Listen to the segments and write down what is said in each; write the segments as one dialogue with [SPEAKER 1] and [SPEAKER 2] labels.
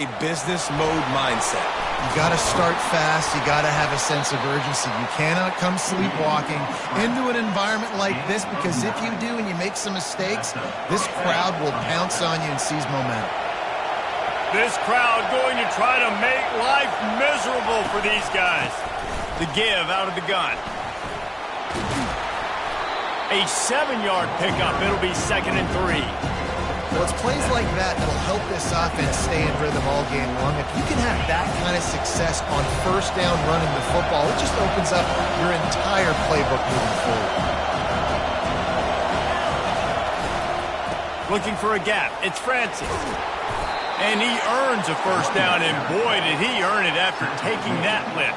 [SPEAKER 1] A business mode mindset.
[SPEAKER 2] You got to start fast. You got to have a sense of urgency. You cannot come sleepwalking into an environment like this, because if you do and you make some mistakes, this crowd will pounce on you and seize momentum.
[SPEAKER 3] This crowd going to try to make life miserable for these guys. The give out of the gun. A 7-yard pickup. It'll be 2nd and 3.
[SPEAKER 2] Well, it's plays like that that'll help this offense stay in rhythm all game long. If you can have that kind of success on first down running the football, it just opens up your entire playbook moving forward.
[SPEAKER 3] Looking for a gap. It's Francis. And he earns a first down, and boy, did he earn it after taking that lift.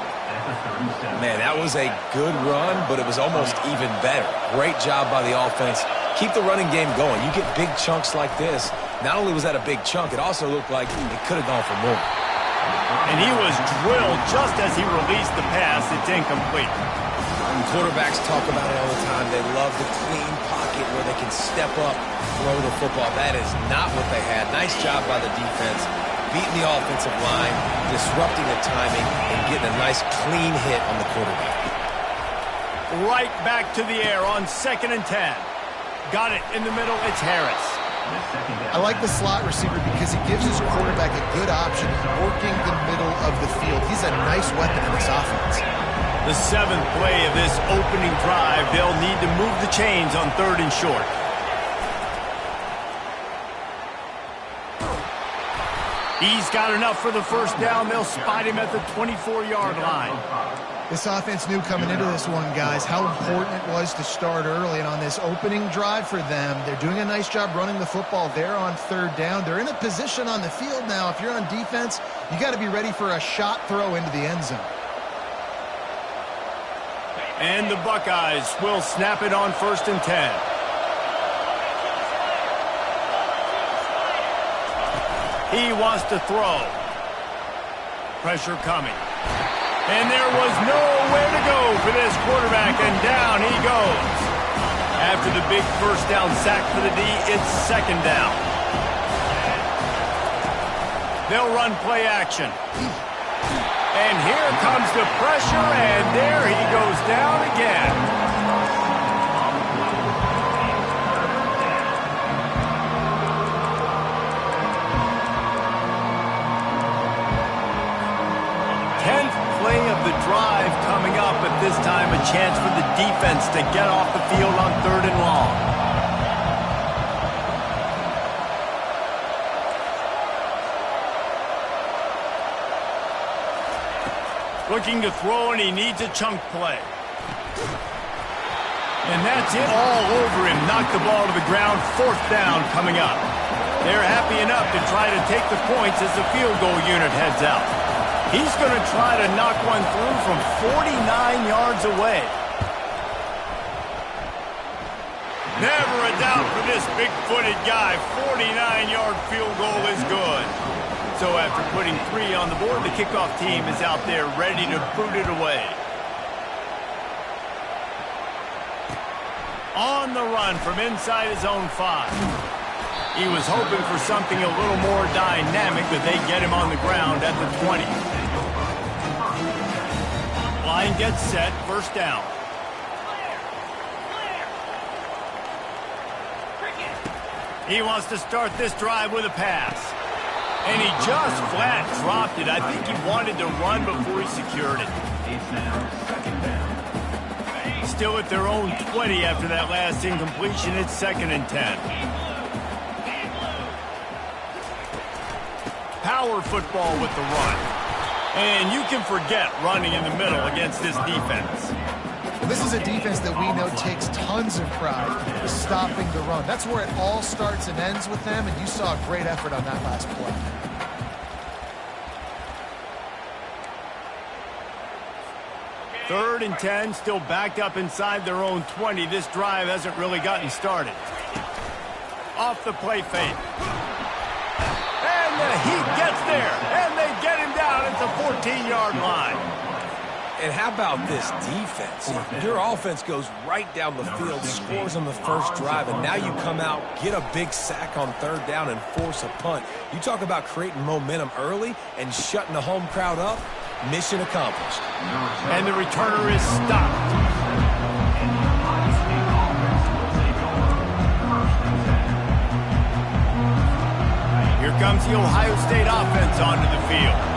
[SPEAKER 1] Man, that was a good run, but it was almost even better. Great job by the offense. Keep the running game going. You get big chunks like this. Not only was that a big chunk, it also looked like it could have gone for more.
[SPEAKER 3] And he was drilled just as he released the pass. It's incomplete.
[SPEAKER 1] Quarterbacks talk about it all the time. They love the clean pocket where they can step up, throw the football. That is not what they had. Nice job by the defense, beating the offensive line, disrupting the timing, and getting a nice clean hit on the quarterback.
[SPEAKER 3] Right back to the air on 2nd and 10. Got it in the middle. It's Harris.
[SPEAKER 2] I like the slot receiver because he gives his quarterback a good option working the middle of the field. He's a nice weapon in this offense.
[SPEAKER 3] The 7th play of this opening drive. They'll need to move the chains on 3rd and short. He's got enough for the first down. They'll spot him at the 24-yard line.
[SPEAKER 2] This offense knew coming into this one, guys, how important it was to start early. And on this opening drive for them, they're doing a nice job running the football. They're on 3rd down. They're in a position on the field now. If you're on defense, you got to be ready for a shot throw into the end zone.
[SPEAKER 3] And the Buckeyes will snap it on 1st and 10. He wants to throw. Pressure coming. And there was nowhere to go for this quarterback, and down he goes. After the big first down sack for the D, it's 2nd down. They'll run play action. And here comes the pressure, and there he goes down again. Of the drive coming up, at this time a chance for the defense to get off the field on 3rd and long. Looking to throw, and he needs a chunk play. And that's it all over him. Knocked the ball to the ground. 4th down coming up. They're happy enough to try to take the points as the field goal unit heads out. He's going to try to knock one through from 49 yards away. Never a doubt for this big-footed guy. 49-yard field goal is good. So after putting 3 on the board, the kickoff team is out there ready to boot it away. On the run from inside his own 5. He was hoping for something a little more dynamic, but they get him on the ground at the 20. Line gets set, 1st down. He wants to start this drive with a pass. And he just flat dropped it. I think he wanted to run before he secured it. Still at their own 20 after that last incompletion. It's 2nd and 10. Power football with the run. And you can forget running in the middle against this defense.
[SPEAKER 2] Well, this is a defense that we know takes tons of pride in stopping the run. That's where it all starts and ends with them, and you saw a great effort on that last play.
[SPEAKER 3] Third and 10, still backed up inside their own 20. This drive hasn't really gotten started. Off the play fake. And he gets there, and they get him down at the 14-yard line.
[SPEAKER 1] And how about this defense? Your offense goes right down the field, scores on the first drive, and now you come out, get a big sack on third down, and force a punt. You talk about creating momentum early and shutting the home crowd up. Mission accomplished.
[SPEAKER 3] And the returner is stopped. Here comes the Ohio State offense onto the field.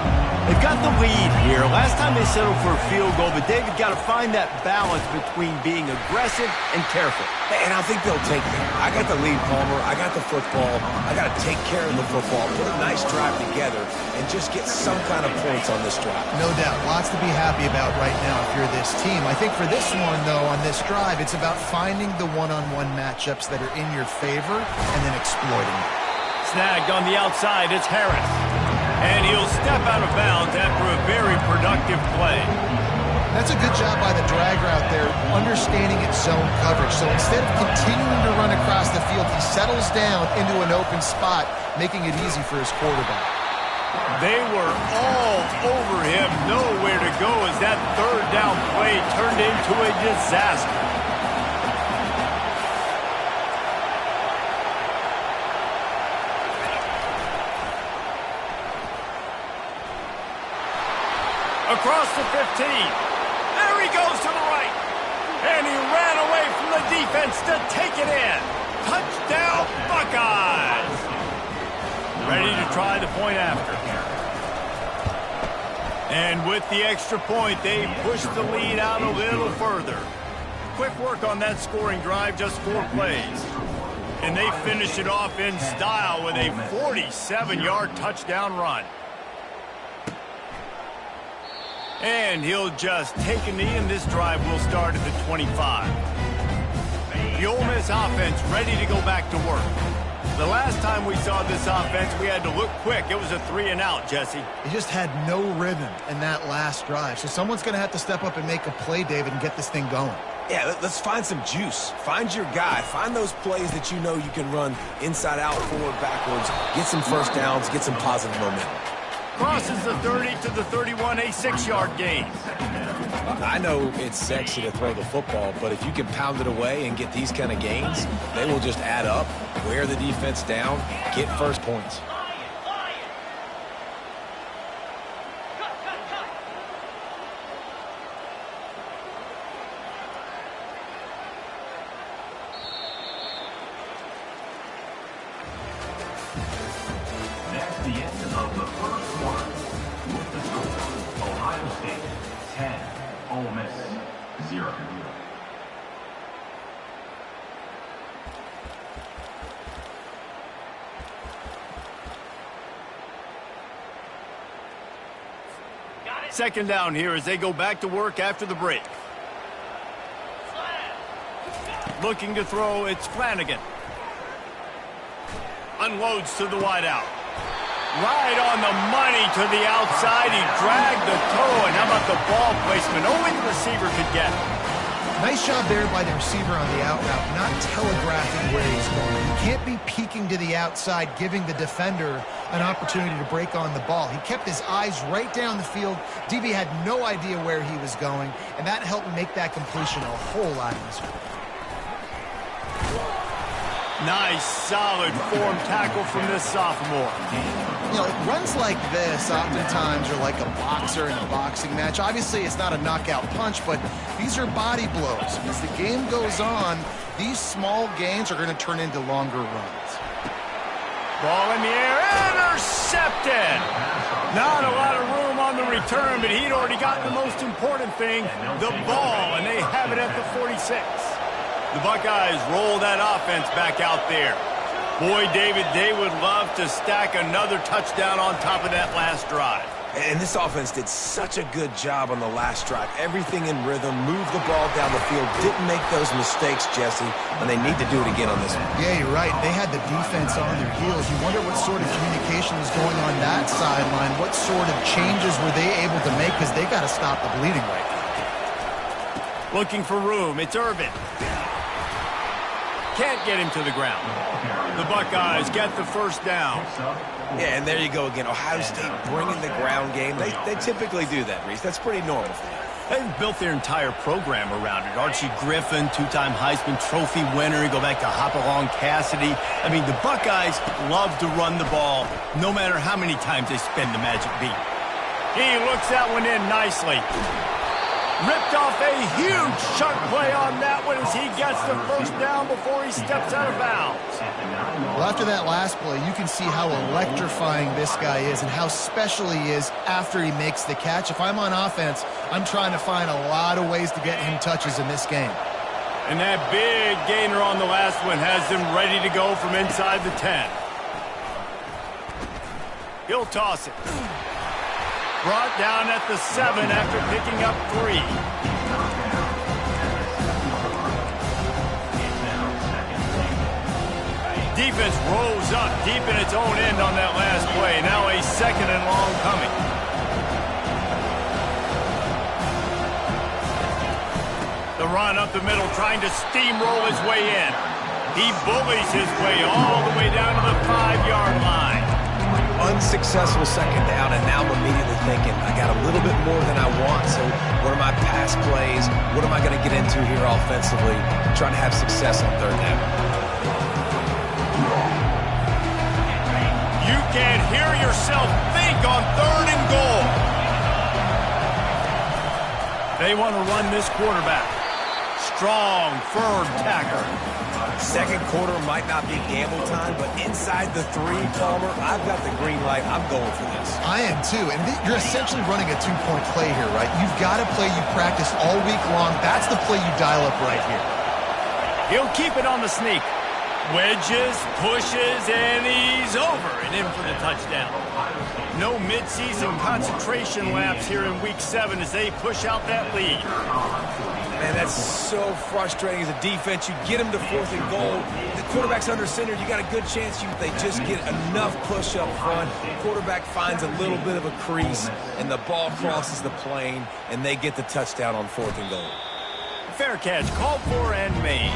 [SPEAKER 4] They've got the lead here. Last time they settled for a field goal, but David got to find that balance between being aggressive and careful.
[SPEAKER 1] And I think they'll take that. I got the lead, Palmer. I got the football. I got to take care of the football, put a nice drive together, and just get some kind of points on this drive.
[SPEAKER 2] No doubt. Lots to be happy about right now if you're this team. I think for this one, though, on this drive, it's about finding the one-on-one matchups that are in your favor and then exploiting them.
[SPEAKER 3] Snagged on the outside, it's Harris. And he'll step out of bounds after a very productive play.
[SPEAKER 2] That's a good job by the drag route there, understanding its zone coverage. So instead of continuing to run across the field, he settles down into an open spot, making it easy for his quarterback.
[SPEAKER 3] They were all over him, nowhere to go as that third down play turned into a disaster. Across the 15. There he goes to the right. And he ran away from the defense to take it in. Touchdown, Buckeyes. Ready to try the point after. And with the extra point, they push the lead out a little further. Quick work on that scoring drive, just 4 plays. And they finish it off in style with a 47-yard touchdown run. And he'll just take a knee, and this drive will start at the 25. The Ole Miss offense ready to go back to work. The last time we saw this offense, we had to look quick. It was a 3-and-out, Jesse.
[SPEAKER 2] He just had no rhythm in that last drive. So someone's going to have to step up and make a play, David, and get this thing going.
[SPEAKER 1] Yeah, let's find some juice. Find your guy. Find those plays that you know you can run inside out, forward, backwards. Get some first downs. Get some positive momentum.
[SPEAKER 3] Crosses the 30 to the 31, a 6-yard gain.
[SPEAKER 1] I know it's sexy to throw the football, but if you can pound it away and get these kind of gains, they will just add up, wear the defense down, get first points.
[SPEAKER 5] The end of the first quarter. With the score, Ohio State 10, Ole Miss 0.
[SPEAKER 3] Second down here as they go back to work after the break. Looking to throw, it's Flanagan. Unloads to the wideout. Right on the money to the outside. He dragged the toe. And how about the ball placement? Only the receiver could get it.
[SPEAKER 2] Nice job there by the receiver on the out route, not telegraphing where he's going. He can't be peeking to the outside, giving the defender an opportunity to break on the ball. He kept his eyes right down the field. DB had no idea where he was going, and that helped make that completion a whole lot easier.
[SPEAKER 3] Nice, solid form tackle from this sophomore.
[SPEAKER 2] You know, runs like this oftentimes are like a boxer in a boxing match. Obviously, it's not a knockout punch, but these are body blows. As the game goes on, these small gains are going to turn into longer runs.
[SPEAKER 3] Ball in the air, intercepted! Not a lot of room on the return, but he'd already gotten the most important thing, the ball, and they have it at the 46. The Buckeyes roll that offense back out there. Boy, David, they would love to stack another touchdown on top of that last drive.
[SPEAKER 1] And this offense did such a good job on the last drive. Everything in rhythm, moved the ball down the field, didn't make those mistakes, Jesse, and they need to do it again on this one.
[SPEAKER 2] Yeah, you're right. They had the defense on their heels. You wonder what sort of communication was going on that sideline. What sort of changes were they able to make, because they got to stop the bleeding right now.
[SPEAKER 3] Looking for room. It's Irvin. Can't get him to the ground. The Buckeyes get the first down.
[SPEAKER 1] Yeah, and there you go again. Ohio State bringing the ground game. They typically do that, Reese. That's pretty normal for them.
[SPEAKER 4] They've built their entire program around it. Archie Griffin, two-time Heisman Trophy winner. You go back to Hopalong Cassidy. I mean, the Buckeyes love to run the ball, no matter how many times they spin the magic beat.
[SPEAKER 3] He looks that one in nicely. Ripped off a huge chunk play on that one as he gets the first down before he steps out of bounds.
[SPEAKER 2] Well, after that last play, you can see how electrifying this guy is and how special he is after he makes the catch. If I'm on offense, I'm trying to find a lot of ways to get him touches in this game.
[SPEAKER 3] And that big gainer on the last one has them ready to go from inside the 10. He'll toss it. Brought down at the 7 after picking up 3. Defense rose up deep in its own end on that last play. Now a second and long coming. The run up the middle, trying to steamroll his way in. He bullies his way all the way down to the 5-yard line.
[SPEAKER 1] Unsuccessful second down, and now I'm immediately thinking, I got a little bit more than I want, so what are my pass plays? What am I going to get into here offensively? Trying to have success on third down.
[SPEAKER 3] You can hear yourself think on 3rd and goal. They want to run this quarterback. Strong, firm tackle.
[SPEAKER 1] Second quarter might not be gamble time, but inside the 3, Palmer, I've got the green light. I'm going for this.
[SPEAKER 2] I am too, and you're essentially running a 2-point play here, right? You've got a play you practice all week long. That's the play you dial up right here.
[SPEAKER 3] He'll keep it on the sneak. Wedges, pushes, and he's over and in for the touchdown. No midseason concentration laps here in Week 7 as they push out that lead.
[SPEAKER 1] Man, that's so frustrating as a defense. You get them to 4th and goal. The quarterback's under center. You got a good chance they just get enough push up front. Quarterback finds a little bit of a crease, and the ball crosses the plane, and they get the touchdown on 4th and goal.
[SPEAKER 3] Fair catch, called for and made.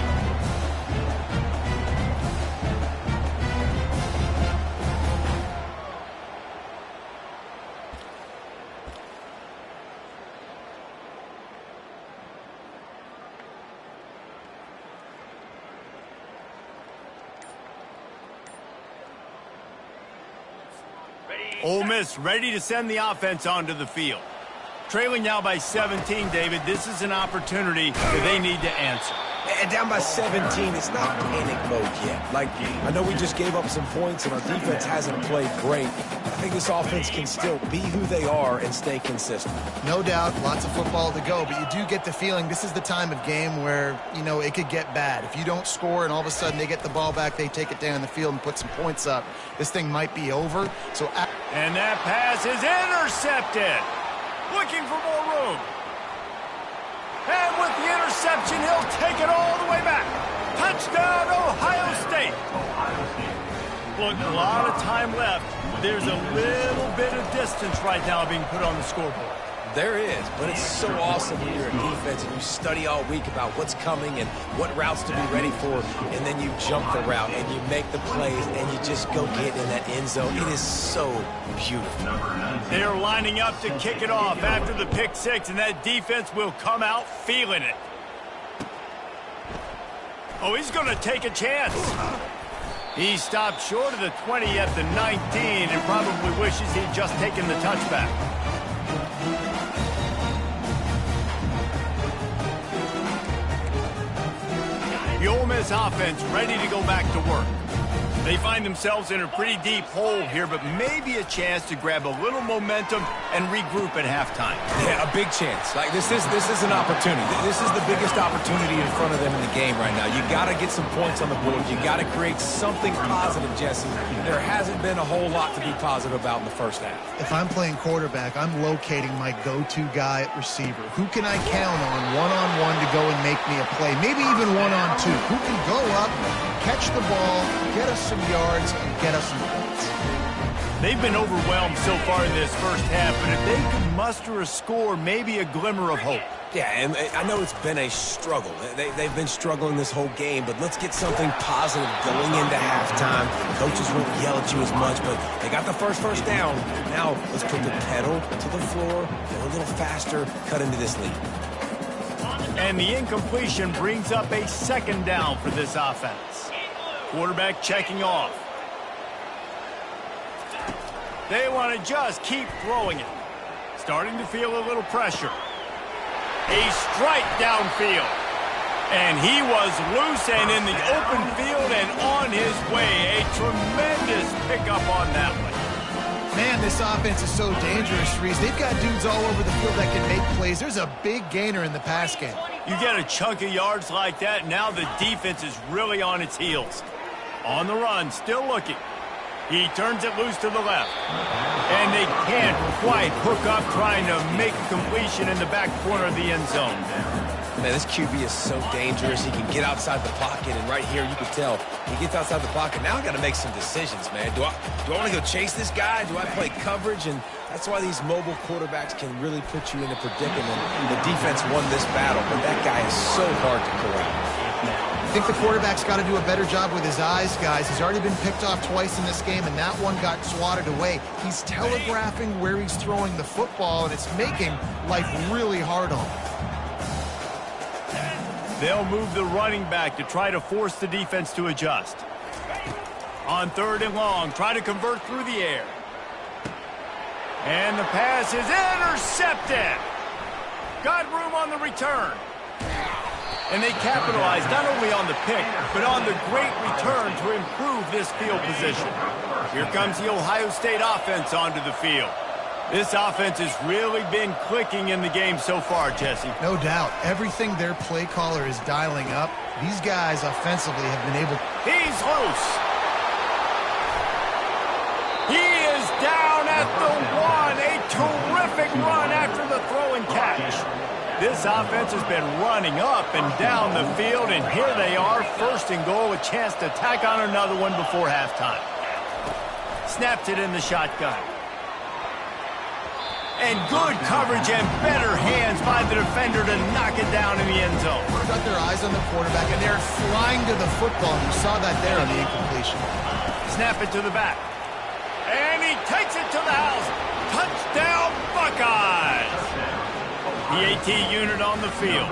[SPEAKER 3] Ole Miss ready to send the offense onto the field. Trailing now by 17, David. This is an opportunity that they need to answer.
[SPEAKER 1] And down by 17, it's not panic mode yet. Like, I know we just gave up some points and our defense hasn't played great. I think this offense can still be who they are and stay consistent.
[SPEAKER 2] No doubt, lots of football to go, but you do get the feeling this is the time of game where, you know, it could get bad. If you don't score and all of a sudden they get the ball back, they take it down the field and put some points up, this thing might be over.
[SPEAKER 3] And that pass is intercepted. Looking for more room. And with the interception, he'll take it all the way back. Touchdown, Ohio State. Look, a lot of time left. There's a little bit of distance right now being put on the scoreboard.
[SPEAKER 1] There is, but it's so awesome when you're a defense and you study all week about what's coming and what routes to be ready for, and then you jump the route and you make the plays and you just go get in that end zone. It is so beautiful.
[SPEAKER 3] They're lining up to kick it off after the pick 6, and that defense will come out feeling it. Oh, he's going to take a chance. He stopped short of the 20 at the 19 and probably wishes he'd just taken the touchback. The Ole Miss offense ready to go back to work. They find themselves in a pretty deep hole here, but maybe a chance to grab a little momentum and regroup at halftime.
[SPEAKER 1] Yeah, a big chance. Like this is an opportunity. This is the biggest opportunity in front of them in the game right now. You got to get some points on the board. You got to create something positive, Jesse. There hasn't been a whole lot to be positive about in the first half.
[SPEAKER 2] If I'm playing quarterback, I'm locating my go-to guy at receiver. Who can I count on one-on-one to go and make me a play? Maybe even one-on-two. Who can go up, catch the ball, get us some yards, and get us some points?
[SPEAKER 3] They've been overwhelmed so far in this first half, but if they could muster a score, maybe a glimmer of hope.
[SPEAKER 1] Yeah, and I know it's been a struggle. They've been struggling this whole game, but let's get something positive going into halftime. Coaches won't yell at you as much, but they got the first down. Now let's put the pedal to the floor, go a little faster, cut into this lead.
[SPEAKER 3] And the incompletion brings up a second down for this offense. Quarterback checking off. They want to just keep throwing it. Starting to feel a little pressure. A strike downfield. And he was loose and in the open field and on his way. A tremendous pickup on that one.
[SPEAKER 2] Man, this offense is so dangerous, Reese. They've got dudes all over the field that can make plays. There's a big gainer in the pass game.
[SPEAKER 3] You get a chunk of yards like that, now the defense is really on its heels. On the run, still looking. He turns it loose to the left. And they can't quite hook up trying to make a completion in the back corner of the end zone.
[SPEAKER 1] Man, this QB is so dangerous. He can get outside the pocket, and right here you can tell he gets outside the pocket. Now I got to make some decisions, man. Do I want to go chase this guy? Do I play coverage? And that's why these mobile quarterbacks can really put you in a predicament. The defense won this battle, but that guy is so hard to corral.
[SPEAKER 2] I think the quarterback's got to do a better job with his eyes, guys. He's already been picked off twice in this game, and that one got swatted away. He's telegraphing where he's throwing the football, and it's making life really hard on him.
[SPEAKER 3] They'll move the running back to try to force the defense to adjust. On third and long, try to convert through the air. And the pass is intercepted. Got room on the return. And they capitalize not only on the pick, but on the great return to improve this field position. Here comes the Ohio State offense onto the field. This offense has really been clicking in the game so far, Jesse.
[SPEAKER 2] No doubt. Everything their play caller is dialing up, these guys offensively have been able...
[SPEAKER 3] He's loose. He is down at the one. A terrific run after the throw and catch. This offense has been running up and down the field, and here they are, first and goal, a chance to tack on another one before halftime. Snapped it in the shotgun. And good coverage and better hands by the defender to knock it down in the end zone.
[SPEAKER 2] Got their eyes on the quarterback, and they're flying to the football. You saw that there on the incompletion.
[SPEAKER 3] Snap it to the back. And he takes it to the house. Touchdown, Buckeyes! The AT unit on the field.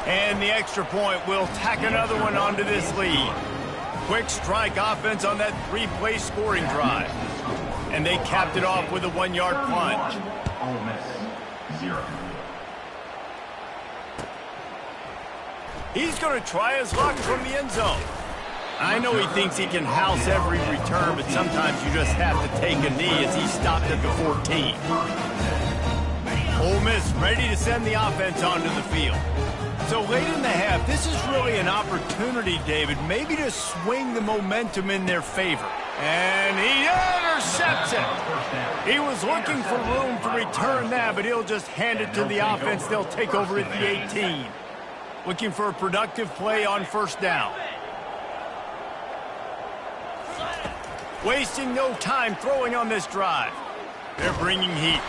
[SPEAKER 3] And the extra point will tack another one onto this lead. Quick strike offense on that three-play scoring drive. And they capped it off with a one-yard plunge.
[SPEAKER 5] Ole Miss, 0.
[SPEAKER 3] He's going to try his luck from the end zone. I know he thinks he can house every return, but sometimes you just have to take a knee as he stopped at the 14. Ole Miss ready to send the offense onto the field. So late in the half, this is really an opportunity, David, maybe to swing the momentum in their favor. And he intercepts it. He was looking for room to return that, but he'll just hand it to the offense. They'll take over at the 18. Looking for a productive play on first down. Wasting no time throwing on this drive. They're bringing heat.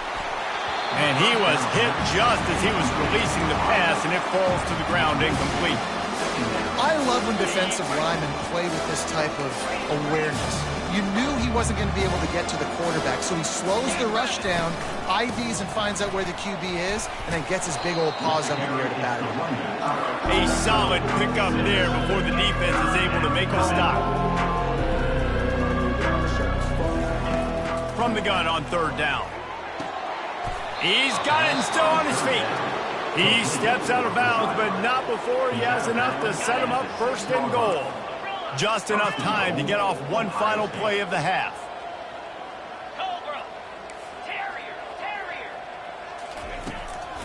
[SPEAKER 3] And he was hit just as he was releasing the pass, and it falls to the ground incomplete.
[SPEAKER 2] I love when defensive linemen play with this type of awareness. You knew he wasn't going to be able to get to the quarterback, so he slows the rush down, IDs and finds out where the QB is, and then gets his big old paws up in the air to bat it.
[SPEAKER 3] A solid pickup there before the defense is able to make a stop. From the gun on third down. He's got it and still on his feet. He steps out of bounds, but not before he has enough to set him up first and goal. Just enough time to get off one final play of the half.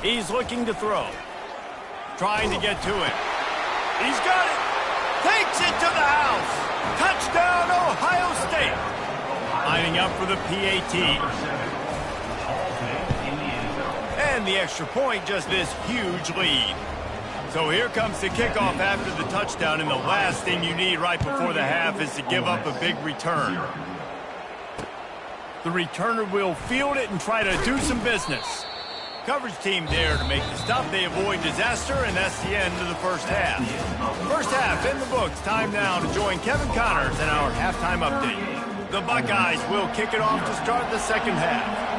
[SPEAKER 3] He's looking to throw. Trying to get to it. He's got it. Takes it to the house. Touchdown, Ohio State. Lining up for the PAT. And the extra point, just this huge lead. So here comes the kickoff after the touchdown, and the last thing you need right before the half is to give up a big return. The returner will field it and try to do some business. Coverage team there to make the stop. They avoid disaster, and that's the end of the first half. First half in the books. Time now to join Kevin Connors in our halftime update. The Buckeyes will kick it off to start the second half.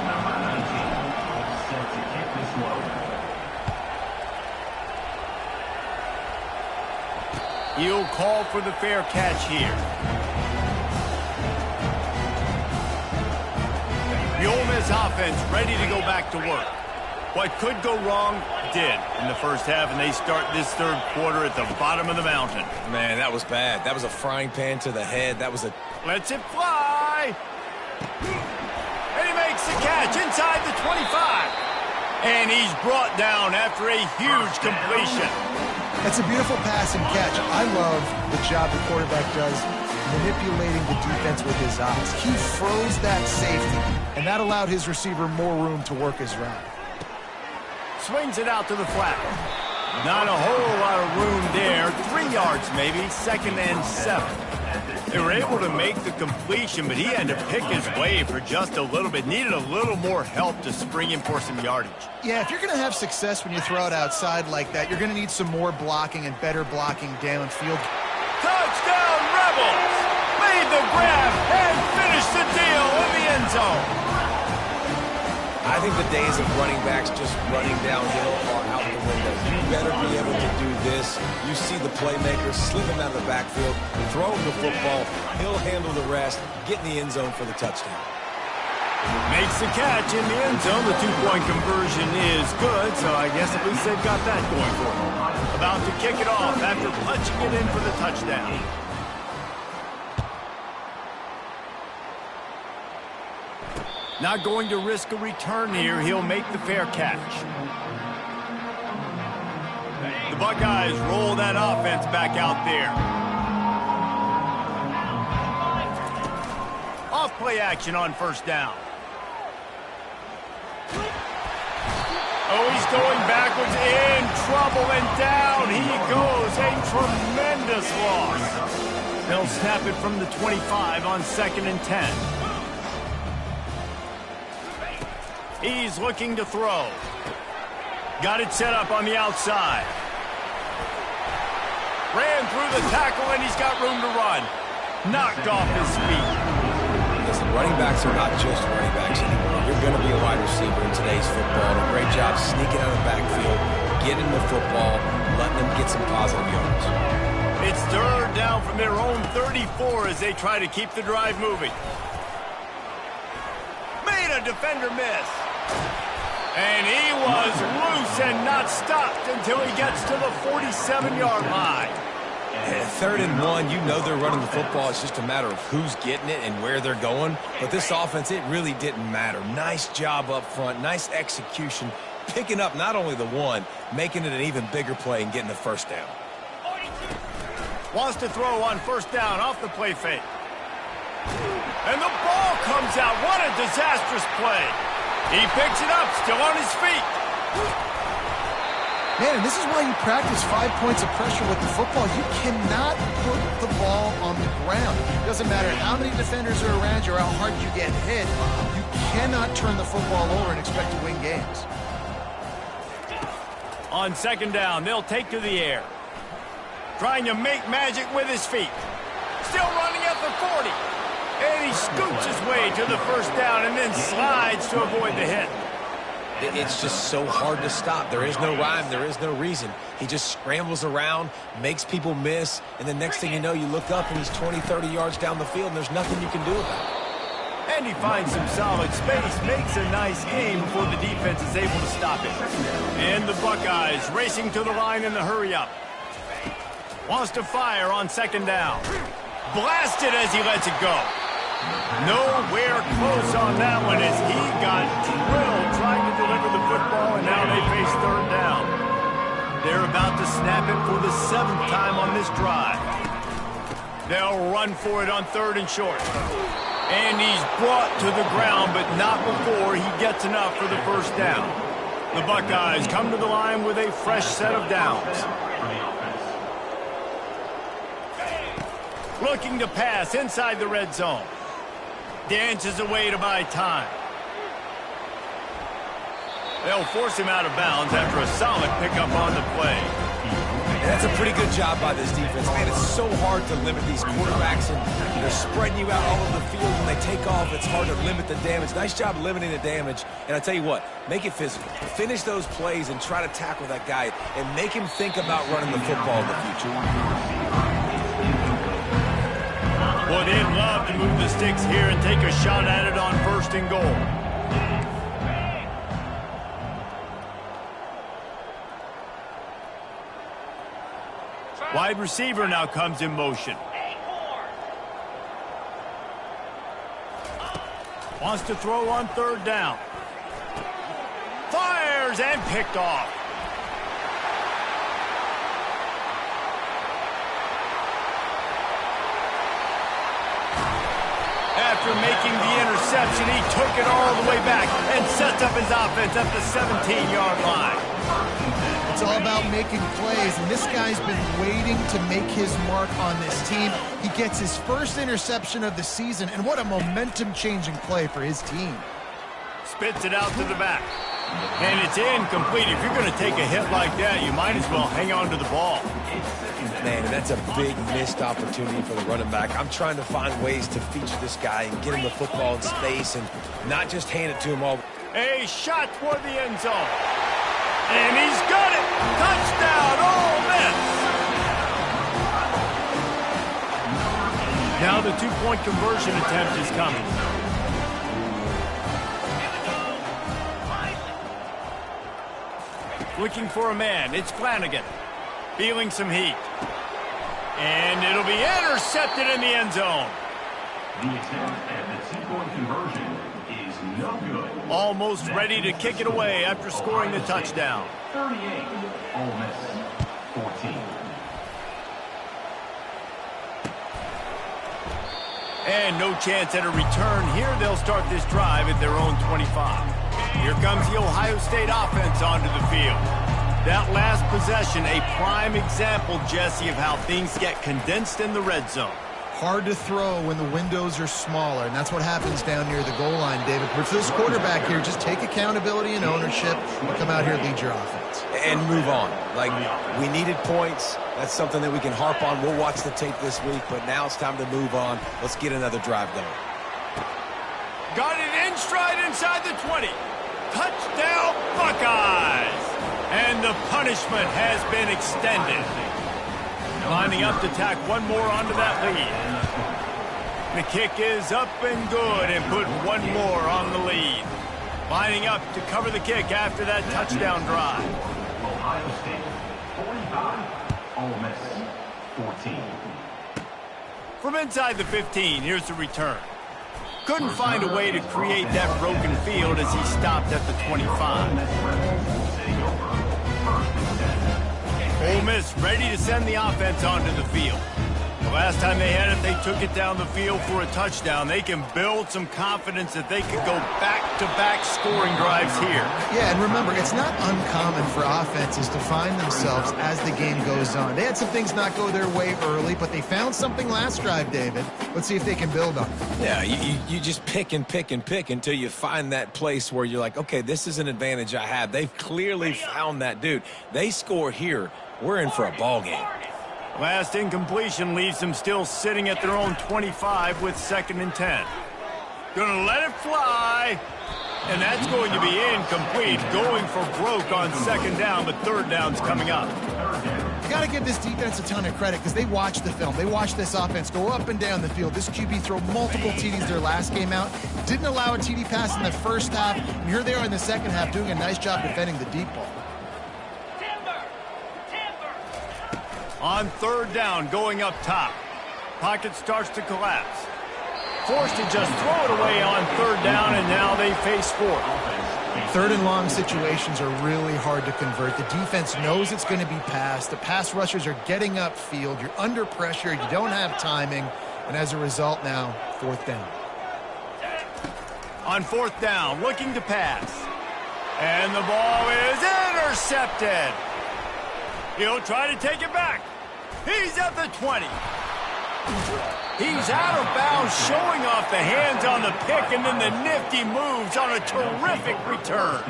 [SPEAKER 3] He'll call for the fair catch here. The Ole Miss offense ready to go back to work. What could go wrong did in the first half, and they start this third quarter at the bottom of the mountain.
[SPEAKER 1] Man, that was bad. That was a frying pan to the head. That was a...
[SPEAKER 3] Lets it fly. And he makes the catch inside the 25. And he's brought down after a huge completion.
[SPEAKER 2] That's a beautiful pass and catch. I love the job the quarterback does manipulating the defense with his eyes. He froze that safety, and that allowed his receiver more room to work his route.
[SPEAKER 3] Swings it out to the flat. Not a whole lot of room there. 3 yards maybe, 2nd and 7. They were able to make the completion, but he had to pick his way for just a little bit. Needed a little more help to spring him for some yardage.
[SPEAKER 2] Yeah, if you're going to have success when you throw it outside like that, you're going to need some more blocking and better blocking downfield.
[SPEAKER 3] Touchdown, Rebels! Made the grab and finished the deal in the end zone.
[SPEAKER 1] I think the days of running backs just running downhill are out the window. You better be able to do this. You see the playmaker, slip him out of the backfield, throw him the football, he'll handle the rest, get in the end zone for the touchdown.
[SPEAKER 3] Makes the catch in the end zone. The 2-point conversion is good, so I guess at least they've got that going for them. About to kick it off after punching it in for the touchdown. Not going to risk a return here. He'll make the fair catch. The Buckeyes roll that offense back out there. Off play action on first down. Oh, he's going backwards, in trouble, and down he goes. A tremendous loss. They'll snap it from the 25 on 2nd and 10. He's looking to throw. Got it set up on the outside. Ran through the tackle, and he's got room to run. Knocked off his feet.
[SPEAKER 1] Listen, running backs are not just running backs anymore. You're going to be a wide receiver in today's football. And a great job sneaking out of the backfield, getting the football, letting them get some positive yards.
[SPEAKER 3] It's third down from their own 34 as they try to keep the drive moving. Made a defender miss. And he was loose and not stopped until he gets to the 47-yard line.
[SPEAKER 1] At 3rd and 1, you know they're running the football. It's just a matter of who's getting it and where they're going. But this offense, it really didn't matter. Nice job up front, nice execution, picking up not only the one, making it an even bigger play and getting the first down.
[SPEAKER 3] Wants to throw on first down off the play fake. And the ball comes out. What a disastrous play. He picks it up, still on his feet.
[SPEAKER 2] Man, and this is why you practice 5 points of pressure with the football. You cannot put the ball on the ground. It doesn't matter how many defenders are around you or how hard you get hit. You cannot turn the football over and expect to win games.
[SPEAKER 3] On 2nd down, they'll take to the air. Trying to make magic with his feet. Still running at the 40. And he scoots his way to the first down and then slides to avoid the hit.
[SPEAKER 1] It's just so hard to stop. There is no rhyme. There is no reason. He just scrambles around, makes people miss, and the next thing you know, you look up and he's 20, 30 yards down the field, and there's nothing you can do about it.
[SPEAKER 3] And he finds some solid space, makes a nice game before the defense is able to stop it. And the Buckeyes racing to the line in the hurry-up. Wants to fire on 2nd down. Blasted as he lets it go. Nowhere close on that one as he got drilled trying to deliver the football, and now they face 3rd down. They're about to snap it for the 7th time on this drive. They'll run for it on 3rd and short. And he's brought to the ground, but not before he gets enough for the first down. The Buckeyes come to the line with a fresh set of downs. Looking to pass inside the red zone. Dances away to buy time. They'll force him out of bounds after a solid pickup on the play.
[SPEAKER 1] And that's a pretty good job by this defense. Man, it's so hard to limit these quarterbacks, and they're spreading you out all over the field. When they take off, it's hard to limit the damage. Nice job limiting the damage. And I tell you what, make it physical. Finish those plays and try to tackle that guy and make him think about running the football in the future.
[SPEAKER 3] Boy, they'd love to move the sticks here and take a shot at it on 1st and goal. Wide receiver now comes in motion. Wants to throw on 3rd down. Fires and picked off. After making the interception, he took it all the way back and sets up his offense at the 17-yard line.
[SPEAKER 2] It's all about making plays, and this guy's been waiting to make his mark on this team. He gets his first interception of the season, and what a momentum-changing play for his team.
[SPEAKER 3] Spits it out to the back. And it's incomplete. If you're going to take a hit like that, you might as well hang on to the ball.
[SPEAKER 1] Man, and that's a big missed opportunity for the running back. I'm trying to find ways to feature this guy and get him the football in space and not just hand it to him all.
[SPEAKER 3] A shot toward the end zone. And he's got it! Touchdown, Ole Miss! Now the 2-point conversion attempt is coming. Looking for a man, it's Flanagan. Feeling some heat. And it'll be intercepted in the end zone.
[SPEAKER 5] The attempt at the 2-point conversion is no good.
[SPEAKER 3] Almost ready to kick it away after scoring the touchdown.
[SPEAKER 5] 38, Ole Miss 14.
[SPEAKER 3] And no chance at a return here. They'll start this drive at their own 25. Here comes the Ohio State offense onto the field. That last possession, a prime example, Jesse, of how things get condensed in the red zone.
[SPEAKER 2] Hard to throw when the windows are smaller, and that's what happens down near the goal line, David. But for this quarterback here, just take accountability and ownership and come out here and lead your offense.
[SPEAKER 1] And move on. Like, we needed points. That's something that we can harp on. We'll watch the tape this week, but now it's time to move on. Let's get another drive going.
[SPEAKER 3] Got it in stride inside the 20. Touchdown, Buckeyes! And the punishment has been extended. Lining up to tack one more onto that lead. The kick is up and good and put one more on the lead. Lining up to cover the kick after that touchdown drive.
[SPEAKER 5] Ohio State 45, Ole Miss 14.
[SPEAKER 3] From inside the 15, here's the return. Couldn't find a way to create that broken field as he stopped at the 25. Ole Miss ready to send the offense onto the field. The last time they had it, they took it down the field for a touchdown. They can build some confidence that they could go back-to-back scoring drives here.
[SPEAKER 2] Yeah, and remember, it's not uncommon for offenses to find themselves as the game goes on. They had some things not go their way early, but they found something last drive, David. Let's see if they can build on it.
[SPEAKER 1] Yeah, you just pick and pick and pick until you find that place where you're like, okay, this is an advantage I have. They've clearly found that dude. They score here. We're in for a ball game.
[SPEAKER 3] Last incompletion leaves them still sitting at their own 25 with 2nd and 10. Gonna let it fly. And that's going to be incomplete. Going for broke on 2nd down, but 3rd down's coming up.
[SPEAKER 2] You got to give this defense a ton of credit because they watched the film. They watched this offense go up and down the field. This QB throw multiple TDs their last game out. Didn't allow a TD pass in the first half. And here they are in the second half doing a nice job defending the deep ball.
[SPEAKER 3] On 3rd down, going up top. Pocket starts to collapse. Forced to just throw it away on 3rd down, and now they face 4th.
[SPEAKER 2] 3rd and long situations are really hard to convert. The defense knows it's going to be passed. The pass rushers are getting upfield. You're under pressure. You don't have timing. And as a result now, 4th down.
[SPEAKER 3] On 4th down, looking to pass. And the ball is intercepted. He'll try to take it back. He's at the 20. He's out of bounds, showing off the hands on the pick, and then the nifty moves on a terrific return.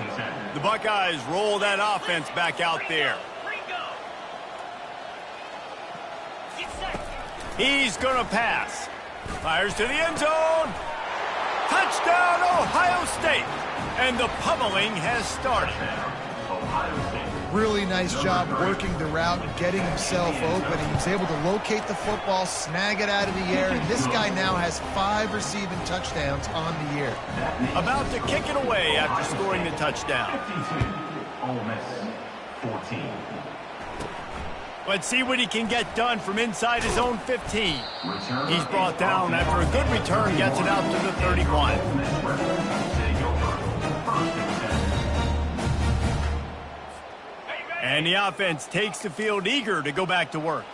[SPEAKER 3] The Buckeyes roll that offense back out there. He's going to pass. Fires to the end zone. Touchdown, Ohio State. And the pummeling has started.
[SPEAKER 2] Really nice job working the route and getting himself open. He was able to locate the football, snag it out of the air, and this guy now has 5 receiving touchdowns on the year.
[SPEAKER 3] About to kick it away after scoring the touchdown.
[SPEAKER 5] 52, Ole Miss 14.
[SPEAKER 3] Let's see what he can get done from inside his own 15. He's brought down after a good return, gets it out to the 31. And the offense takes the field eager to go back to work.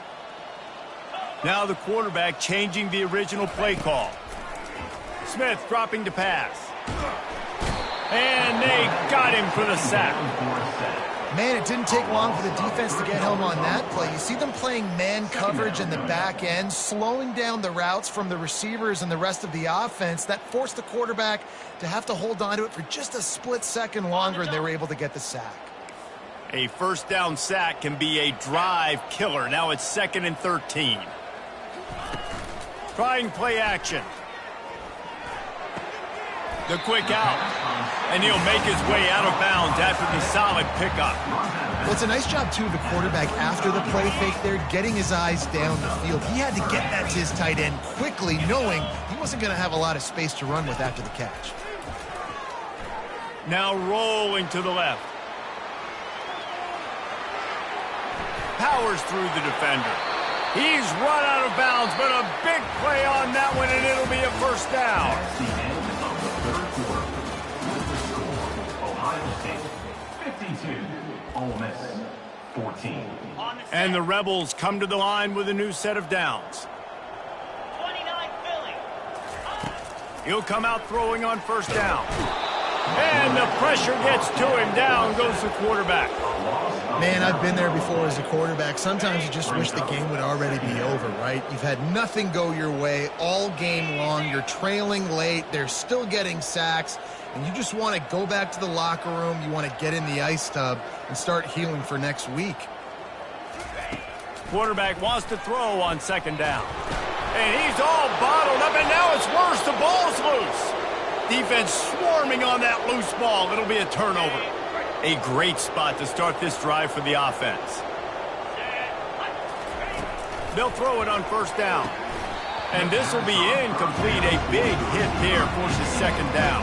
[SPEAKER 3] Now the quarterback changing the original play call. Smith dropping to pass. And they got him for the sack.
[SPEAKER 2] Man, it didn't take long for the defense to get home on that play. You see them playing man coverage in the back end, slowing down the routes from the receivers and the rest of the offense. That forced the quarterback to have to hold on to it for just a split second longer, and they were able to get the sack.
[SPEAKER 3] A first down sack can be a drive killer. Now it's 2nd and 13. Trying play action. The quick out. And he'll make his way out of bounds after the solid pickup.
[SPEAKER 2] Well, it's a nice job, too, of the quarterback after the play fake there, getting his eyes down the field. He had to get that to his tight end quickly, knowing he wasn't going to have a lot of space to run with after the catch.
[SPEAKER 3] Now rolling to the left. Powers through the defender. He's run out of bounds, but a big play on that one, and it'll be a first down.
[SPEAKER 5] That's the end of the third quarter. With the score, Ohio State 52, Ole Miss 14.
[SPEAKER 3] And the Rebels come to the line with a new set of downs.
[SPEAKER 6] 29 Philly.
[SPEAKER 3] He'll come out throwing on first down. And the pressure gets to him. Down goes the quarterback.
[SPEAKER 2] Man, I've been there before as a quarterback. Sometimes you just wish the game would already be over, right? You've had nothing go your way all game long. You're trailing late. They're still getting sacks. And you just want to go back to the locker room. You want to get in the ice tub and start healing for next week.
[SPEAKER 3] Quarterback wants to throw on second down. And he's all bottled up, and now it's worse. The ball's loose. Defense swarming on that loose ball. It'll be a turnover. A great spot to start this drive for the offense. They'll throw it on first down. And this will be incomplete. A big hit there forces second down.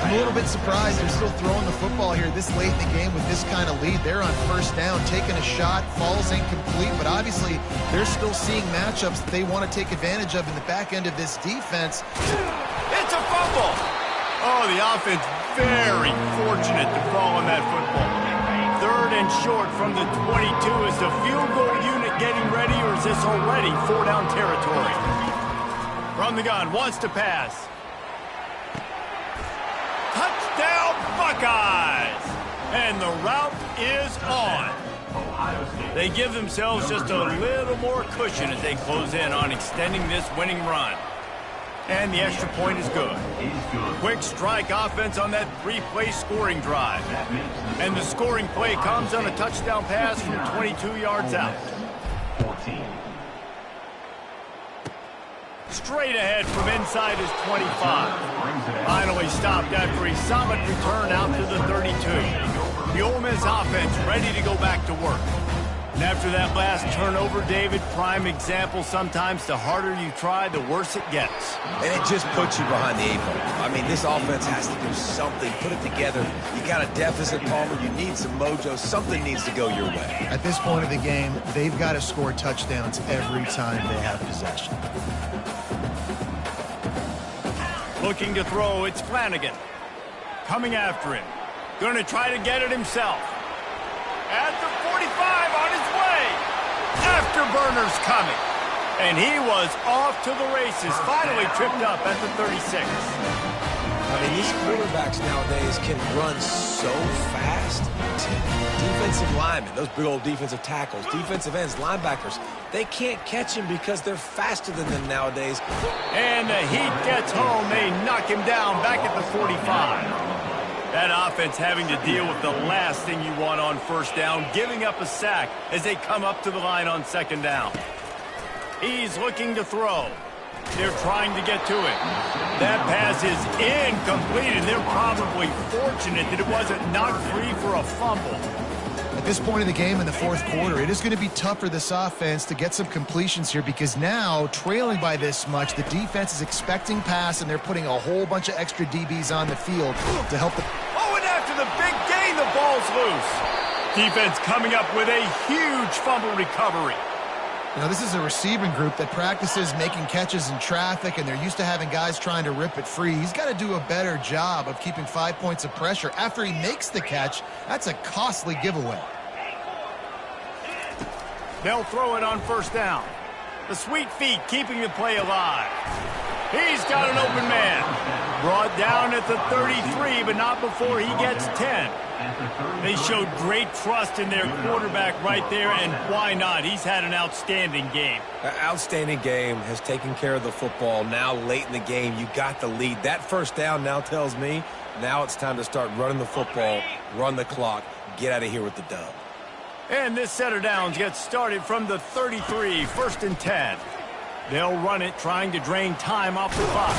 [SPEAKER 2] I'm a little bit surprised they're still throwing the football here this late in the game with this kind of lead. They're on first down, taking a shot, falls incomplete, but obviously they're still seeing matchups that they want to take advantage of in the back end of this defense.
[SPEAKER 3] It's a fumble. Oh, the offense very fortunate to fall on that football. 3rd and short from the 22. Is the field goal unit getting ready, or is this already 4-down territory? From the gun, wants to pass. Touchdown, Buckeyes! And the route is on. They give themselves just a little more cushion as they close in on extending this winning run. And the extra point is good. Quick strike offense on that 3-play scoring drive. And the scoring play comes on a touchdown pass from 22 yards out.
[SPEAKER 5] 14.
[SPEAKER 3] Straight ahead from inside his 25. Finally stopped after a solid return out to the 32. The Ole Miss offense ready to go back to work. And after that last turnover, David, prime example, sometimes the harder you try, the worse it gets.
[SPEAKER 1] And it just puts you behind the 8 ball. I mean, this offense has to do something. Put it together. You got a deficit, Palmer. You need some mojo. Something needs to go your way.
[SPEAKER 2] At this point of the game, they've got to score touchdowns every time they have possession.
[SPEAKER 3] Looking to throw, it's Flanagan. Coming after him. Going to try to get it himself. At the 45, on his way. Afterburner's coming. And he was off to the races, finally tripped up at the 36.
[SPEAKER 1] I mean, these quarterbacks nowadays can run so fast. Defensive linemen, those big old defensive tackles, defensive ends, linebackers, they can't catch him because they're faster than them nowadays.
[SPEAKER 3] And the heat gets home. They knock him down back at the 45. That offense having to deal with the last thing you want on first down, giving up a sack as they come up to the line on second down. He's looking to throw. They're trying to get to it. That pass is incomplete, and they're probably fortunate that it wasn't knocked free for a fumble.
[SPEAKER 2] At this point in the game in the fourth quarter, it is going to be tough for this offense to get some completions here because now, trailing by this much, the defense is expecting pass, and they're putting a whole bunch of extra DBs on the field to help the...
[SPEAKER 3] Oh, and after the big gain, the ball's loose. Defense coming up with a huge fumble recovery.
[SPEAKER 2] You know, this is a receiving group that practices making catches in traffic, and they're used to having guys trying to rip it free. He's got to do a better job of keeping 5 points of pressure. After he makes the catch, that's a costly giveaway.
[SPEAKER 3] They'll throw it on first down. The sweet feet keeping the play alive. He's got an open man. Brought down at the 33, but not before he gets 10. They showed great trust in their quarterback right there, and why not? He's had an outstanding game.
[SPEAKER 1] Outstanding game, has taken care of the football. Now late in the game, you got the lead. That first down now tells me now it's time to start running the football, run the clock, get out of here with the dub.
[SPEAKER 3] And this set of downs gets started from the 33, 1st and 10. They'll run it, trying to drain time off the clock.